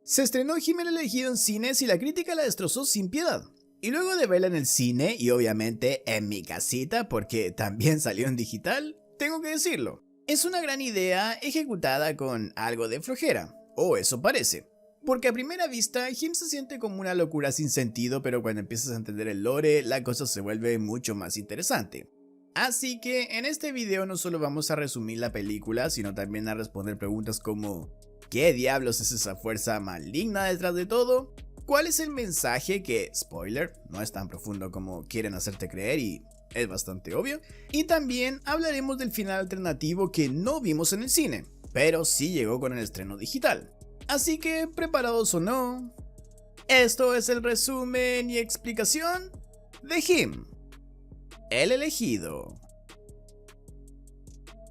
Se estrenó He-Man el elegido en cines y la crítica la destrozó sin piedad. Y luego de verla en el cine y obviamente en mi casita porque también salió en digital, tengo que decirlo. Es una gran idea ejecutada con algo de flojera, o eso parece. Porque a primera vista, He-Man se siente como una locura sin sentido, pero cuando empiezas a entender el lore, la cosa se vuelve mucho más interesante. Así que en este video no solo vamos a resumir la película, sino también a responder preguntas como ¿qué diablos es esa fuerza maligna detrás de todo? ¿Cuál es el mensaje que, spoiler, no es tan profundo como quieren hacerte creer y es bastante obvio? Y también hablaremos del final alternativo que no vimos en el cine, pero sí llegó con el estreno digital. Así que, preparados o no, esto es el resumen y explicación de He-Man el elegido.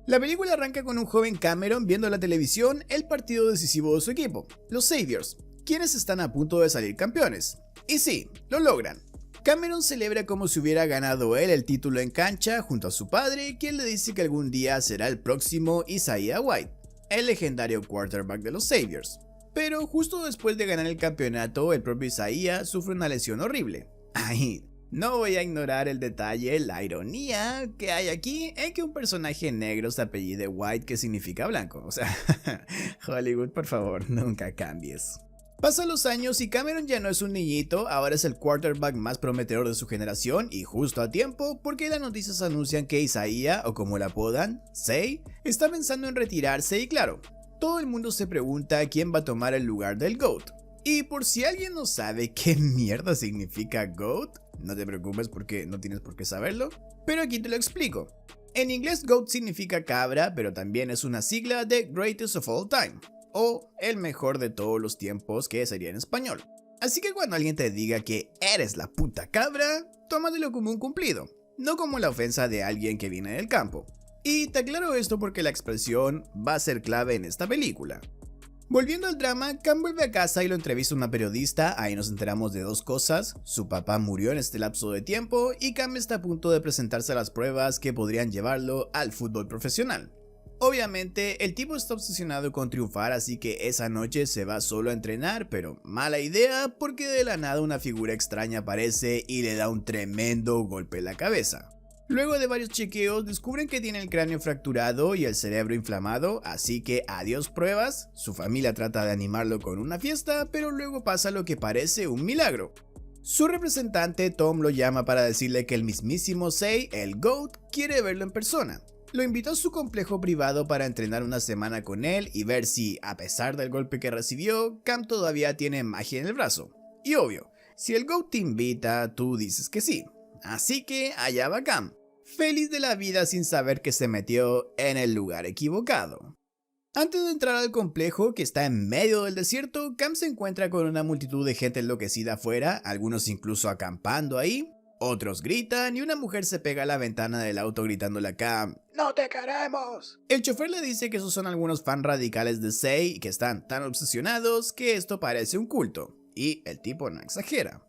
La película arranca con un joven Cameron viendo en la televisión el partido decisivo de su equipo, los Saviors, quienes están a punto de salir campeones. Y sí, lo logran. Cameron celebra como si hubiera ganado él el título en cancha junto a su padre, quien le dice que algún día será el próximo Isaiah White, el legendario quarterback de los Saviors. Pero justo después de ganar el campeonato, el propio Isaiah sufre una lesión horrible. Ay, no voy a ignorar el detalle, la ironía que hay aquí en que un personaje negro se apellide White, que significa blanco. O sea, Hollywood, por favor, nunca cambies. Pasan los años y Cameron ya no es un niñito, ahora es el quarterback más prometedor de su generación y justo a tiempo porque las noticias anuncian que Isaiah, o como la apodan, Say, está pensando en retirarse y claro, todo el mundo se pregunta quién va a tomar el lugar del GOAT. Y por si alguien no sabe qué mierda significa GOAT, no te preocupes porque no tienes por qué saberlo, pero aquí te lo explico. En inglés GOAT significa cabra, pero también es una sigla de Greatest of All Time, o el mejor de todos los tiempos, que sería en español. Así que cuando alguien te diga que eres la puta cabra, tómatelo como un cumplido, no como la ofensa de alguien que viene del campo. Y te aclaro esto porque la expresión va a ser clave en esta película. Volviendo al drama, Cam vuelve a casa y lo entrevista una periodista, ahí nos enteramos de dos cosas: su papá murió en este lapso de tiempo y Cam está a punto de presentarse a las pruebas que podrían llevarlo al fútbol profesional. Obviamente el tipo está obsesionado con triunfar, así que esa noche se va solo a entrenar, pero mala idea porque de la nada una figura extraña aparece y le da un tremendo golpe en la cabeza. Luego de varios chequeos descubren que tiene el cráneo fracturado y el cerebro inflamado, así que adiós pruebas. Su familia trata de animarlo con una fiesta, pero luego pasa lo que parece un milagro. Su representante Tom lo llama para decirle que el mismísimo Say, el GOAT, quiere verlo en persona. Lo invitó a su complejo privado para entrenar una semana con él y ver si, a pesar del golpe que recibió, Cam todavía tiene magia en el brazo. Y obvio, si el GOAT te invita, tú dices que sí. Así que allá va Cam, feliz de la vida sin saber que se metió en el lugar equivocado. Antes de entrar al complejo, que está en medio del desierto, Cam se encuentra con una multitud de gente enloquecida afuera, algunos incluso acampando ahí, otros gritan y una mujer se pega a la ventana del auto gritándole a Cam: ¡No te queremos! El chofer le dice que esos son algunos fans radicales de Say y que están tan obsesionados que esto parece un culto, y el tipo no exagera.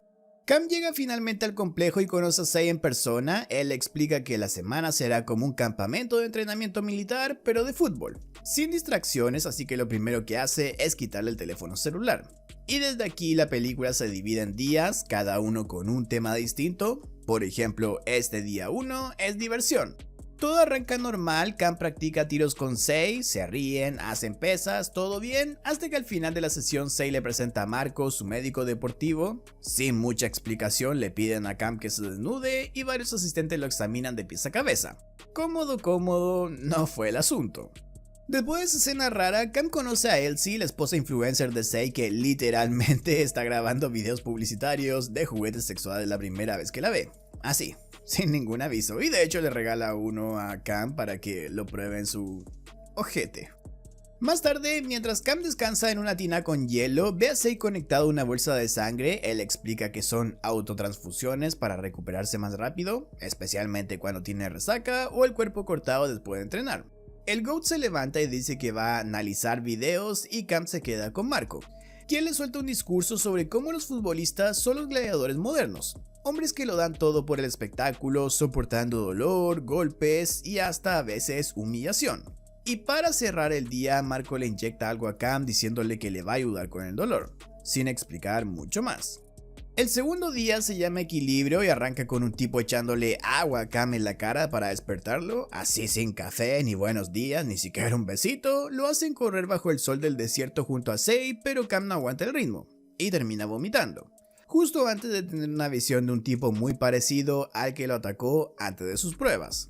Cam llega finalmente al complejo y conoce a Say en persona. Él le explica que la semana será como un campamento de entrenamiento militar, pero de fútbol, sin distracciones, así que lo primero que hace es quitarle el teléfono celular. Y desde aquí la película se divide en días, cada uno con un tema distinto. Por ejemplo, este día 1 es diversión. Todo arranca normal, Cam practica tiros con Say, se ríen, hacen pesas, todo bien, hasta que al final de la sesión Say le presenta a Marco, su médico deportivo. Sin mucha explicación le piden a Cam que se desnude y varios asistentes lo examinan de pies a cabeza. Cómodo, no fue el asunto. Después de esa escena rara, Cam conoce a Elsie, la esposa influencer de Say, que literalmente está grabando videos publicitarios de juguetes sexuales la primera vez que la ve. Así, sin ningún aviso, y de hecho le regala uno a Cam para que lo pruebe en su ojete. Más tarde, mientras Cam descansa en una tina con hielo, ve a Say conectado a una bolsa de sangre. Él explica que son autotransfusiones para recuperarse más rápido, especialmente cuando tiene resaca o el cuerpo cortado después de entrenar. El GOAT se levanta y dice que va a analizar videos y Cam se queda con Marco, quien le suelta un discurso sobre cómo los futbolistas son los gladiadores modernos, hombres que lo dan todo por el espectáculo, soportando dolor, golpes y hasta a veces humillación. Y para cerrar el día, Marco le inyecta algo a Cam diciéndole que le va a ayudar con el dolor, sin explicar mucho más. El segundo día se llama Equilibrio y arranca con un tipo echándole agua a Cam en la cara para despertarlo, así sin café, ni buenos días, ni siquiera un besito. Lo hacen correr bajo el sol del desierto junto a Sei, pero Cam no aguanta el ritmo y termina vomitando, justo antes de tener una visión de un tipo muy parecido al que lo atacó antes de sus pruebas.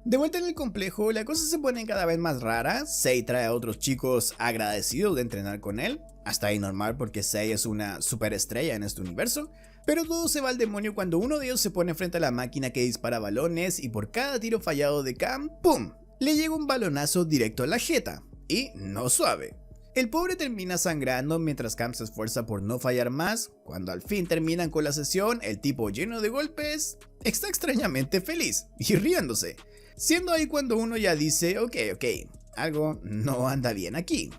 De vuelta en el complejo, la cosa se pone cada vez más rara. Sei trae a otros chicos agradecidos de entrenar con él, hasta ahí normal porque Sei es una superestrella en este universo, pero todo se va al demonio cuando uno de ellos se pone frente a la máquina que dispara balones y por cada tiro fallado de Cam, ¡pum!, le llega un balonazo directo a la jeta, y no suave. El pobre termina sangrando mientras Cam se esfuerza por no fallar más. Cuando al fin terminan con la sesión, el tipo lleno de golpes está extrañamente feliz y riéndose, siendo ahí cuando uno ya dice ok, algo no anda bien aquí.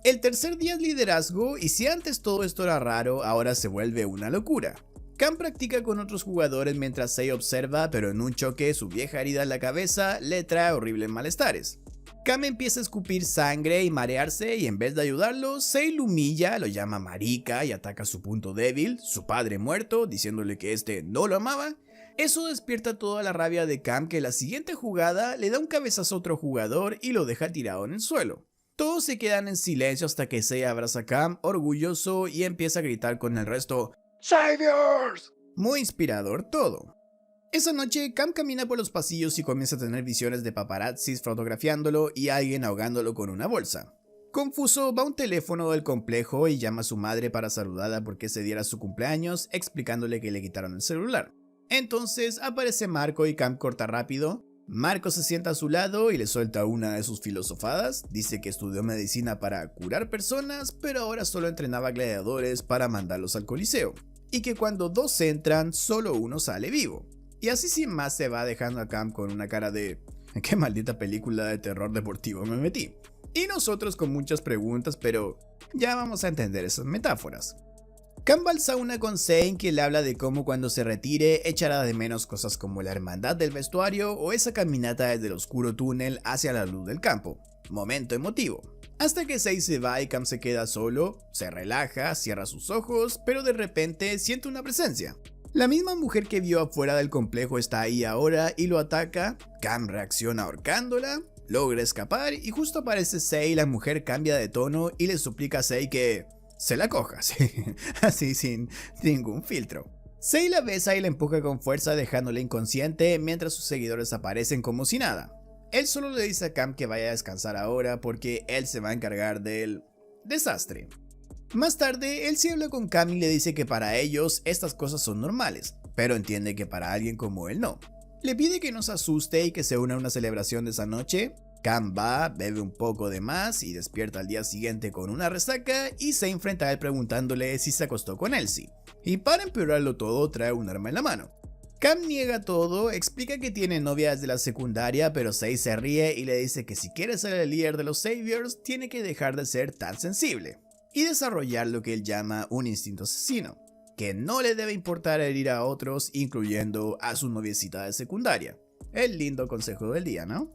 El tercer día es liderazgo y si antes todo esto era raro, ahora se vuelve una locura. Cam practica con otros jugadores mientras Sei observa, pero en un choque su vieja herida en la cabeza le trae horribles malestares. Cam empieza a escupir sangre y marearse y en vez de ayudarlo, Sei lo humilla, lo llama marica y ataca su punto débil, su padre muerto, diciéndole que este no lo amaba. Eso despierta toda la rabia de Cam que la siguiente jugada le da un cabezazo a otro jugador y lo deja tirado en el suelo. Todos se quedan en silencio hasta que Sei abraza a Cam orgulloso y empieza a gritar con el resto ¡Saviors! Muy inspirador todo. Esa noche Cam camina por los pasillos y comienza a tener visiones de paparazzis fotografiándolo y alguien ahogándolo con una bolsa. Confuso, va a un teléfono del complejo y llama a su madre para saludarla porque se diera su cumpleaños, explicándole que le quitaron el celular. Entonces aparece Marco y Cam corta rápido. Marco se sienta a su lado y le suelta una de sus filosofadas. Dice que estudió medicina para curar personas, pero ahora solo entrenaba gladiadores para mandarlos al coliseo. Y que cuando dos entran, solo uno sale vivo. Y así sin más se va dejando a Cam con una cara de ¿qué maldita película de terror deportivo me metí? Y nosotros con muchas preguntas, pero ya vamos a entender esas metáforas. Cam va al sauna con Sei, que le habla de cómo cuando se retire echará de menos cosas como la hermandad del vestuario o esa caminata desde el oscuro túnel hacia la luz del campo. Momento emotivo. Hasta que Sei se va y Cam se queda solo, se relaja, cierra sus ojos, pero de repente siente una presencia. La misma mujer que vio afuera del complejo está ahí ahora y lo ataca. Cam reacciona ahorcándola, logra escapar y justo aparece Sei. La mujer cambia de tono y le suplica a Sei que se la coja, así sin ningún filtro. Sei la besa y la empuja con fuerza dejándola inconsciente mientras sus seguidores aparecen como si nada. Él solo le dice a Cam que vaya a descansar ahora porque él se va a encargar del desastre. Más tarde, él sí habla con Cam y le dice que para ellos estas cosas son normales, pero entiende que para alguien como él no. Le pide que no se asuste y que se una a una celebración de esa noche. Cam va, bebe un poco de más y despierta al día siguiente con una resaca y se enfrenta a él preguntándole si se acostó con Elsie. Y para empeorarlo todo, trae un arma en la mano. Cam niega todo, explica que tiene novia desde la secundaria, pero Sei se ríe y le dice que si quiere ser el líder de los Saviors, tiene que dejar de ser tan sensible y desarrollar lo que él llama un instinto asesino, que no le debe importar herir a otros, incluyendo a su noviecita de secundaria. El lindo consejo del día, ¿no?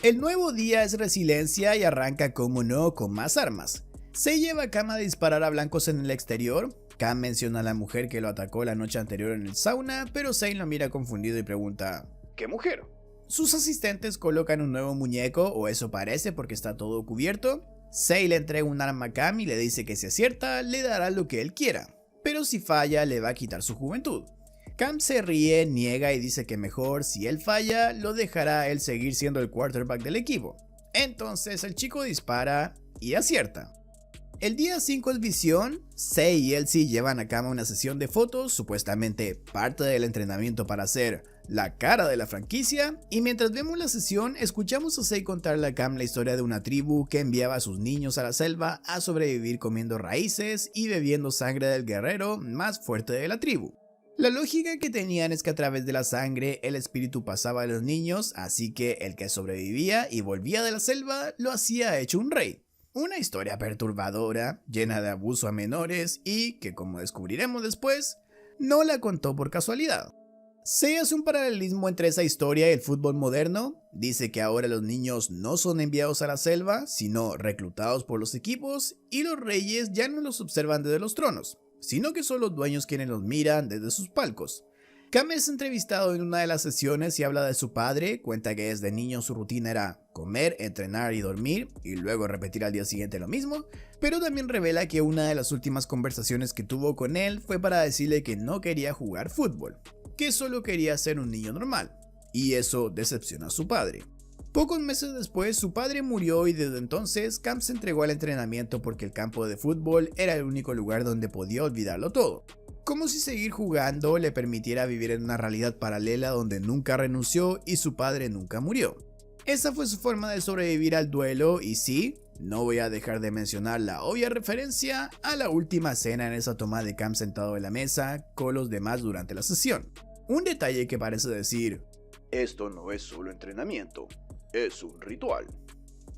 El nuevo día es resiliencia y arranca, como no, con más armas. Se lleva a Cam a disparar a blancos en el exterior. Cam menciona a la mujer que lo atacó la noche anterior en el sauna, pero Sei lo mira confundido y pregunta ¿qué mujer? Sus asistentes colocan un nuevo muñeco, o eso parece porque está todo cubierto. Sei le entrega un arma a Cam y le dice que si acierta le dará lo que él quiera, pero si falla le va a quitar su juventud. Cam se ríe, niega y dice que mejor si él falla lo dejará a él seguir siendo el quarterback del equipo. Entonces el chico dispara y acierta. El día 5 es visión. Sei y Elsie llevan a Cam a una sesión de fotos, supuestamente parte del entrenamiento para ser la cara de la franquicia, y mientras vemos la sesión escuchamos a Sei contarle a Cam la historia de una tribu que enviaba a sus niños a la selva a sobrevivir comiendo raíces y bebiendo sangre del guerrero más fuerte de la tribu. La lógica que tenían es que a través de la sangre el espíritu pasaba a los niños, así que el que sobrevivía y volvía de la selva lo hacía hecho un rey. Una historia perturbadora, llena de abuso a menores y que, como descubriremos después, no la contó por casualidad. Se hace un paralelismo entre esa historia y el fútbol moderno. Dice que ahora los niños no son enviados a la selva, sino reclutados por los equipos, y los reyes ya no los observan desde los tronos, sino que son los dueños quienes los miran desde sus palcos. Cam es entrevistado en una de las sesiones y habla de su padre. Cuenta que desde niño su rutina era comer, entrenar y dormir, y luego repetir al día siguiente lo mismo, pero también revela que una de las últimas conversaciones que tuvo con él fue para decirle que no quería jugar fútbol, que solo quería ser un niño normal, y eso decepciona a su padre. Pocos meses después su padre murió y desde entonces Cam se entregó al entrenamiento porque el campo de fútbol era el único lugar donde podía olvidarlo todo. Como si seguir jugando le permitiera vivir en una realidad paralela donde nunca renunció y su padre nunca murió. Esa fue su forma de sobrevivir al duelo y sí, no voy a dejar de mencionar la obvia referencia a la última escena en esa toma de Cam sentado en la mesa con los demás durante la sesión. Un detalle que parece decir, esto no es solo entrenamiento, es un ritual.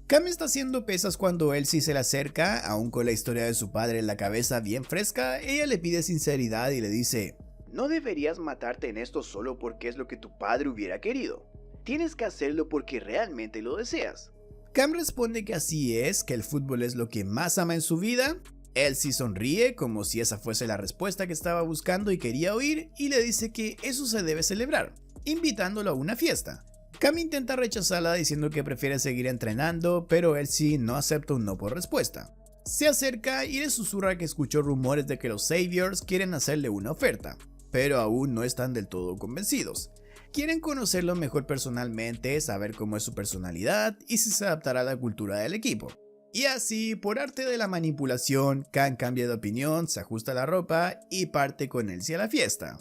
Cam está haciendo pesas cuando Elsie se le acerca, aún con la historia de su padre en la cabeza bien fresca. Ella le pide sinceridad y le dice, no deberías matarte en esto solo porque es lo que tu padre hubiera querido. Tienes que hacerlo porque realmente lo deseas. Cam responde que así es, que el fútbol es lo que más ama en su vida. Elsie sonríe como si esa fuese la respuesta que estaba buscando y quería oír, y le dice que eso se debe celebrar, invitándolo a una fiesta. Cam intenta rechazarla diciendo que prefiere seguir entrenando, pero Elsie no acepta un no por respuesta. Se acerca y le susurra que escuchó rumores de que los Saviors quieren hacerle una oferta, pero aún no están del todo convencidos. Quieren conocerlo mejor personalmente, saber cómo es su personalidad y si se adaptará a la cultura del equipo. Y así, por arte de la manipulación, Cam cambia de opinión, se ajusta la ropa y parte con Elsie a la fiesta.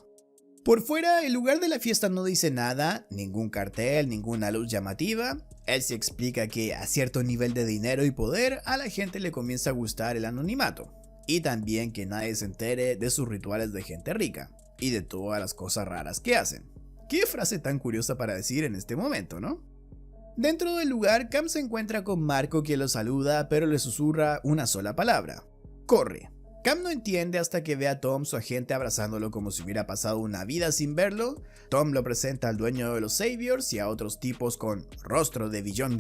Por fuera, el lugar de la fiesta no dice nada, ningún cartel, ninguna luz llamativa. Elsie explica que a cierto nivel de dinero y poder a la gente le comienza a gustar el anonimato, y también que nadie se entere de sus rituales de gente rica, y de todas las cosas raras que hacen. Qué frase tan curiosa para decir en este momento, ¿no? Dentro del lugar, Cam se encuentra con Marco, quien lo saluda, pero le susurra una sola palabra: corre. Cam no entiende hasta que ve a Tom, su agente, abrazándolo como si hubiera pasado una vida sin verlo. Tom lo presenta al dueño de los Saviors y a otros tipos con rostro de $1 billón.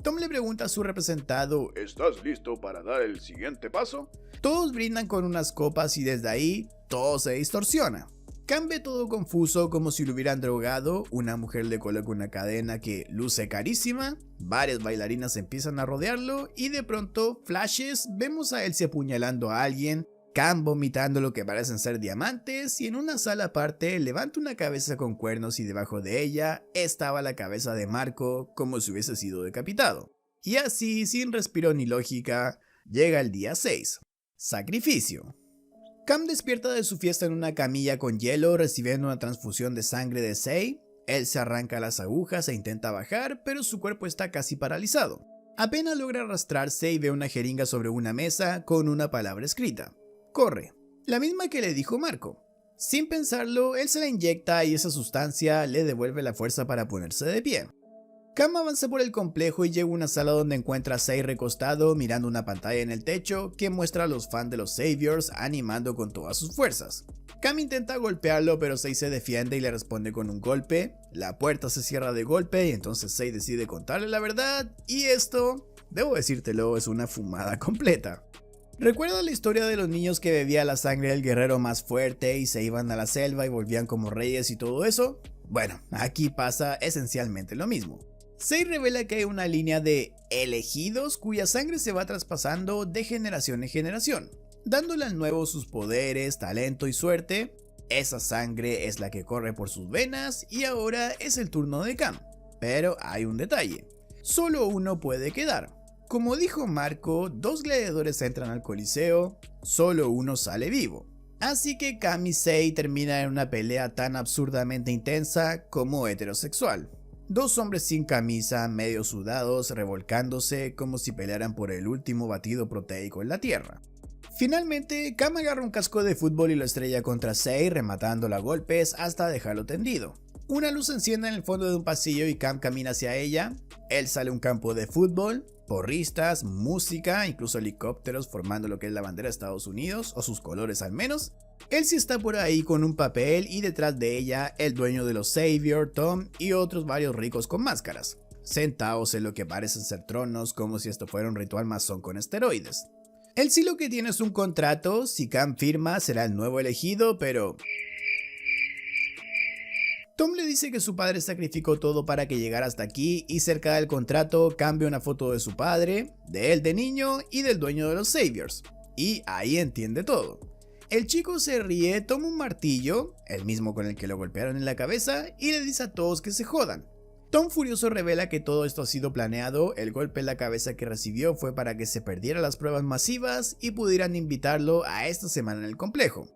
Tom le pregunta a su representado, ¿estás listo para dar el siguiente paso? Todos brindan con unas copas y desde ahí todo se distorsiona. Cam ve todo confuso, como si lo hubieran drogado. Una mujer le coloca una cadena que luce carísima, varias bailarinas empiezan a rodearlo y de pronto, flashes, vemos a Elsie apuñalando a alguien, Cam vomitando lo que parecen ser diamantes, y en una sala aparte levanta una cabeza con cuernos y debajo de ella estaba la cabeza de Marco, como si hubiese sido decapitado. Y así, sin respiro ni lógica, llega el día 6, sacrificio. Cam despierta de su fiesta en una camilla con hielo, recibiendo una transfusión de sangre de Sei. Él se arranca las agujas e intenta bajar, pero su cuerpo está casi paralizado. Apenas logra arrastrarse y ve una jeringa sobre una mesa con una palabra escrita: corre, la misma que le dijo Marco. Sin pensarlo, él se la inyecta y esa sustancia le devuelve la fuerza para ponerse de pie. Cam avanza por el complejo y llega a una sala donde encuentra a Sei recostado mirando una pantalla en el techo que muestra a los fans de los Saviors animando con todas sus fuerzas. Cam intenta golpearlo, pero Sei se defiende y le responde con un golpe. La puerta se cierra de golpe y entonces Sei decide contarle la verdad, y esto, debo decírtelo, es una fumada completa. ¿Recuerdas la historia de los niños que bebían la sangre del guerrero más fuerte y se iban a la selva y volvían como reyes y todo eso? Bueno, aquí pasa esencialmente lo mismo. Sei revela que hay una línea de elegidos cuya sangre se va traspasando de generación en generación, dándole al nuevo sus poderes, talento y suerte. Esa sangre es la que corre por sus venas y ahora es el turno de Cam. Pero hay un detalle, solo uno puede quedar. Como dijo Marco, 2 gladiadores entran al coliseo, solo uno sale vivo. Así que Cam y Sei terminan en una pelea tan absurdamente intensa como heterosexual. 2 hombres sin camisa, medio sudados, revolcándose como si pelearan por el último batido proteico en la tierra. Finalmente, Cam agarra un casco de fútbol y lo estrella contra Sei, rematándolo a golpes hasta dejarlo tendido. Una luz se enciende en el fondo de un pasillo y Cam camina hacia ella. Él sale a un campo de fútbol. porristas, música, incluso helicópteros formando lo que es la bandera de Estados Unidos, o sus colores al menos. Él sí está por ahí con un papel y detrás de ella el dueño de los Savior, Tom y otros varios ricos con máscaras, sentados en lo que parecen ser tronos como si esto fuera un ritual masón con esteroides. Él sí lo que tiene es un contrato, si Cam firma será el nuevo elegido, pero... Tom le dice que su padre sacrificó todo para que llegara hasta aquí y cerca del contrato cambia una foto de su padre, de él de niño y del dueño de los Saviors. Y ahí entiende todo. El chico se ríe, toma un martillo, el mismo con el que lo golpearon en la cabeza, y le dice a todos que se jodan. Tom furioso revela que todo esto ha sido planeado, el golpe en la cabeza que recibió fue para que se perdiera las pruebas masivas y pudieran invitarlo a esta semana en el complejo.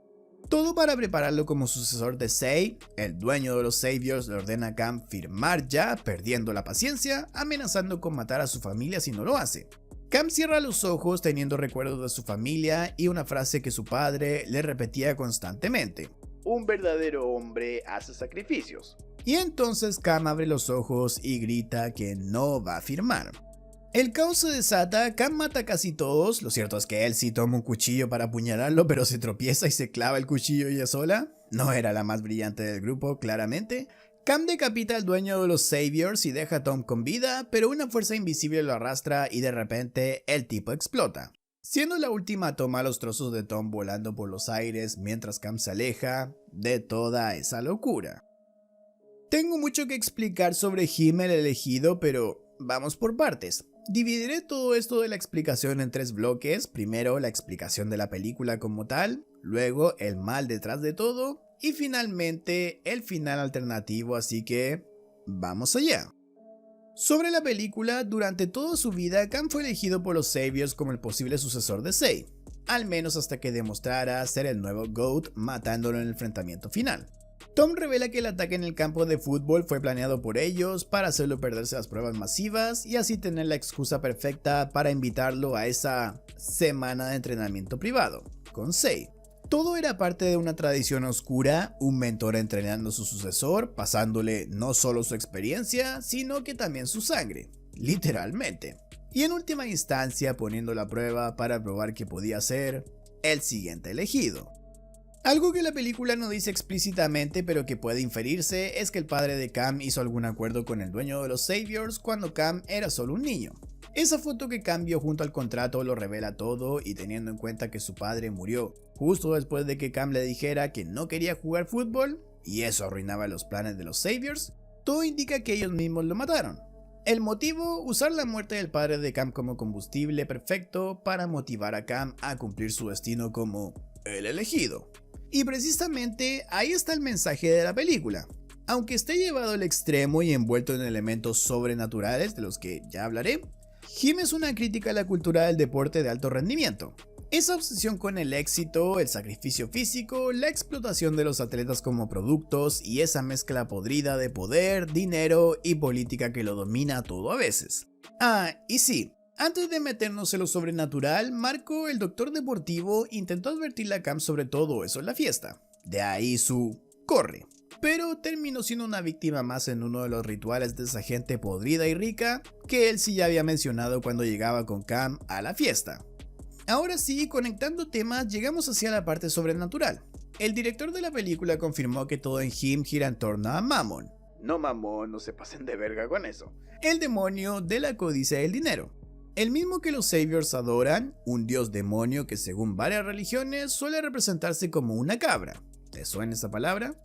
Todo para prepararlo como sucesor de Sei. El dueño de los Saviors le ordena a Cam firmar ya, perdiendo la paciencia, amenazando con matar a su familia si no lo hace. Cam cierra los ojos teniendo recuerdos de su familia y una frase que su padre le repetía constantemente: un verdadero hombre hace sacrificios. Y entonces Cam abre los ojos y grita que no va a firmar. El caos se desata, Cam mata a casi todos, lo cierto es que él sí toma un cuchillo para apuñalarlo, pero se tropieza y se clava el cuchillo ella sola. No era la más brillante del grupo, claramente. Cam decapita al dueño de los Saviors y deja a Tom con vida, pero una fuerza invisible lo arrastra y de repente el tipo explota. Siendo la última toma los trozos de Tom volando por los aires mientras Cam se aleja de toda esa locura. Tengo mucho que explicar sobre Him el elegido, pero vamos por partes. Dividiré todo esto de la explicación en 3 bloques, primero la explicación de la película como tal, luego el mal detrás de todo y finalmente el final alternativo, así que vamos allá. Sobre la película, durante toda su vida Cam fue elegido por los Saviors como el posible sucesor de Sei, al menos hasta que demostrara ser el nuevo GOAT matándolo en el enfrentamiento final. Tom revela que el ataque en el campo de fútbol fue planeado por ellos para hacerlo perderse las pruebas masivas y así tener la excusa perfecta para invitarlo a esa semana de entrenamiento privado con Sei. Todo era parte de una tradición oscura, un mentor entrenando a su sucesor, pasándole no solo su experiencia, sino que también su sangre, literalmente. Y en última instancia poniendo la prueba para probar que podía ser el siguiente elegido. Algo que la película no dice explícitamente pero que puede inferirse es que el padre de Cam hizo algún acuerdo con el dueño de los Saviors cuando Cam era solo un niño. Esa foto que Cam vio junto al contrato lo revela todo y teniendo en cuenta que su padre murió justo después de que Cam le dijera que no quería jugar fútbol y eso arruinaba los planes de los Saviors, todo indica que ellos mismos lo mataron. El motivo, usar la muerte del padre de Cam como combustible perfecto para motivar a Cam a cumplir su destino como el elegido. Y precisamente ahí está el mensaje de la película. Aunque esté llevado al extremo y envuelto en elementos sobrenaturales de los que ya hablaré, Him es una crítica a la cultura del deporte de alto rendimiento. Esa obsesión con el éxito, el sacrificio físico, la explotación de los atletas como productos y esa mezcla podrida de poder, dinero y política que lo domina todo a veces. Ah, y sí. Antes de meternos en lo sobrenatural, Marco, el doctor deportivo, intentó advertirle a Cam sobre todo eso en la fiesta. De ahí su corre. Pero terminó siendo una víctima más en uno de los rituales de esa gente podrida y rica que él sí ya había mencionado cuando llegaba con Cam a la fiesta. Ahora sí, conectando temas, llegamos hacia la parte sobrenatural. El director de la película confirmó que todo en Him gira en torno a Mammon. No Mamón, no se pasen de verga con eso. El demonio de la codicia del dinero. El mismo que los Saviors adoran, un dios demonio que según varias religiones suele representarse como una cabra. ¿Te suena esa palabra?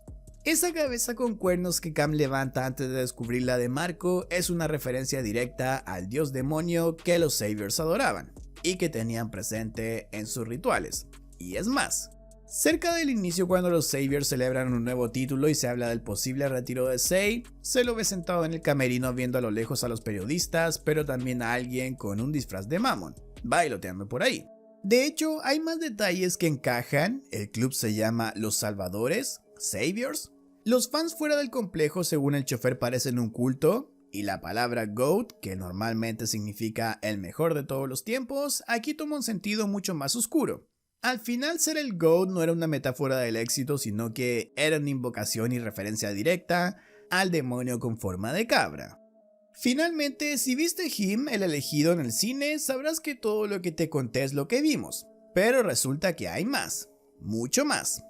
Esa cabeza con cuernos que Cam levanta antes de descubrir la de Marco es una referencia directa al dios demonio que los Saviors adoraban y que tenían presente en sus rituales. Y es más, cerca del inicio cuando los Saviors celebran un nuevo título y se habla del posible retiro de Sei, se lo ve sentado en el camerino viendo a lo lejos a los periodistas, pero también a alguien con un disfraz de Mammon, bailoteando por ahí. De hecho, hay más detalles que encajan. El club se llama Los Salvadores, Saviors. Los fans fuera del complejo según el chofer parecen un culto. Y la palabra GOAT, que normalmente significa el mejor de todos los tiempos, aquí toma un sentido mucho más oscuro. Al final ser el GOAT no era una metáfora del éxito, sino que era una invocación y referencia directa al demonio con forma de cabra. Finalmente, si viste Him, el elegido en el cine, sabrás que todo lo que te conté es lo que vimos. Pero resulta que hay más, mucho más.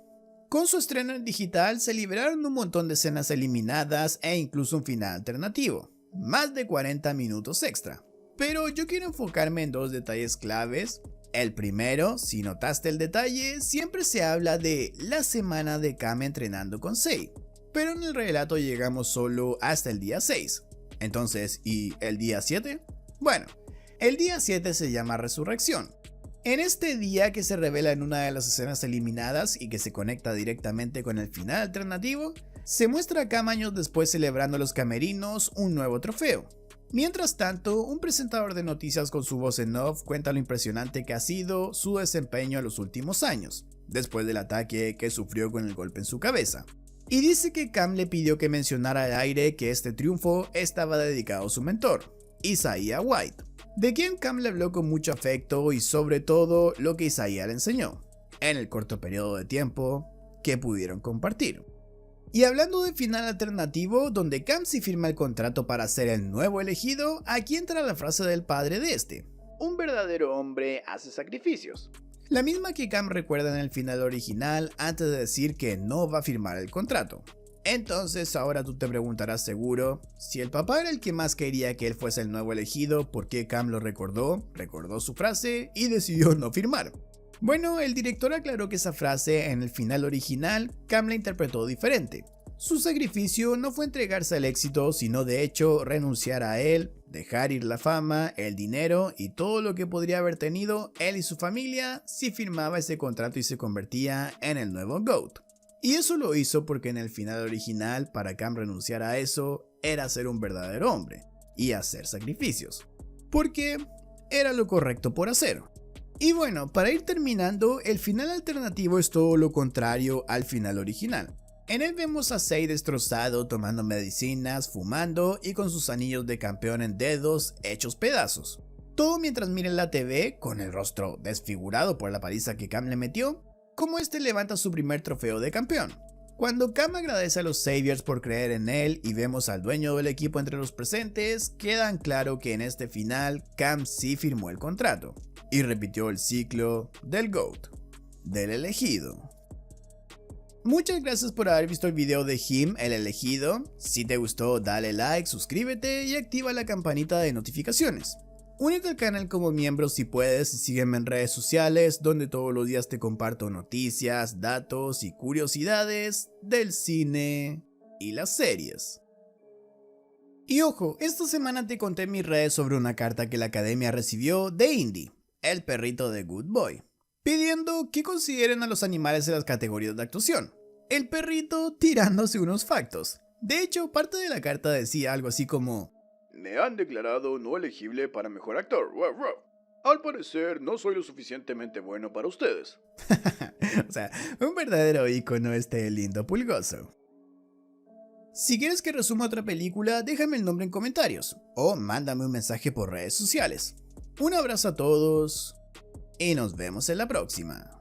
Con su estreno en digital se liberaron un montón de escenas eliminadas e incluso un final alternativo. Más de 40 minutos extra. Pero yo quiero enfocarme en dos detalles claves. El primero, si notaste el detalle, siempre se habla de la semana de Cam entrenando con Sei. Pero en el relato llegamos solo hasta el día 6. Entonces, ¿y el día 7? Bueno, el día 7 se llama Resurrección. En este día, que se revela en una de las escenas eliminadas y que se conecta directamente con el final alternativo, se muestra a Cam años después celebrando a los camerinos un nuevo trofeo. Mientras tanto, un presentador de noticias con su voz en off cuenta lo impresionante que ha sido su desempeño en los últimos años, después del ataque que sufrió con el golpe en su cabeza. Y dice que Cam le pidió que mencionara al aire que este triunfo estaba dedicado a su mentor, Isaiah White, de quien Cam le habló con mucho afecto y sobre todo lo que Isaiah le enseñó, en el corto periodo de tiempo que pudieron compartir. Y hablando de final alternativo, donde Cam sí firma el contrato para ser el nuevo elegido, aquí entra la frase del padre de este: un verdadero hombre hace sacrificios. La misma que Cam recuerda en el final original antes de decir que no va a firmar el contrato. Entonces ahora tú te preguntarás seguro, si el papá era el que más quería que él fuese el nuevo elegido, ¿por qué Cam lo recordó su frase y decidió no firmar? Bueno, el director aclaró que esa frase en el final original, Cam la interpretó diferente. Su sacrificio no fue entregarse al éxito, sino de hecho renunciar a él, dejar ir la fama, el dinero y todo lo que podría haber tenido él y su familia si firmaba ese contrato y se convertía en el nuevo GOAT. Y eso lo hizo porque en el final original, para Cam renunciar a eso era ser un verdadero hombre y hacer sacrificios, porque era lo correcto por hacer. Y bueno, para ir terminando, el final alternativo es todo lo contrario al final original. En él vemos a Sei destrozado, tomando medicinas, fumando y con sus anillos de campeón en dedos hechos pedazos. Todo mientras mira en la TV, con el rostro desfigurado por la paliza que Cam le metió, como este levanta su primer trofeo de campeón. Cuando Cam agradece a los Saviors por creer en él y vemos al dueño del equipo entre los presentes, queda claro que en este final Cam sí firmó el contrato y repitió el ciclo del GOAT, del elegido. Muchas gracias por haber visto el video de Him, el elegido. Si te gustó, dale like, suscríbete y activa la campanita de notificaciones. Únete al canal como miembro si puedes y sígueme en redes sociales, donde todos los días te comparto noticias, datos y curiosidades del cine y las series. Y ojo, esta semana te conté en mis redes sobre una carta que la academia recibió de Indy, el perrito de Good Boy, pidiendo que consideren a los animales en las categorías de actuación. El perrito tirándose unos factos. De hecho, parte de la carta decía algo así como: me han declarado no elegible para mejor actor. Al parecer no soy lo suficientemente bueno para ustedes. O sea, un verdadero ícono este lindo pulgoso. Si quieres que resuma otra película, déjame el nombre en comentarios o mándame un mensaje por redes sociales. Un abrazo a todos y nos vemos en la próxima.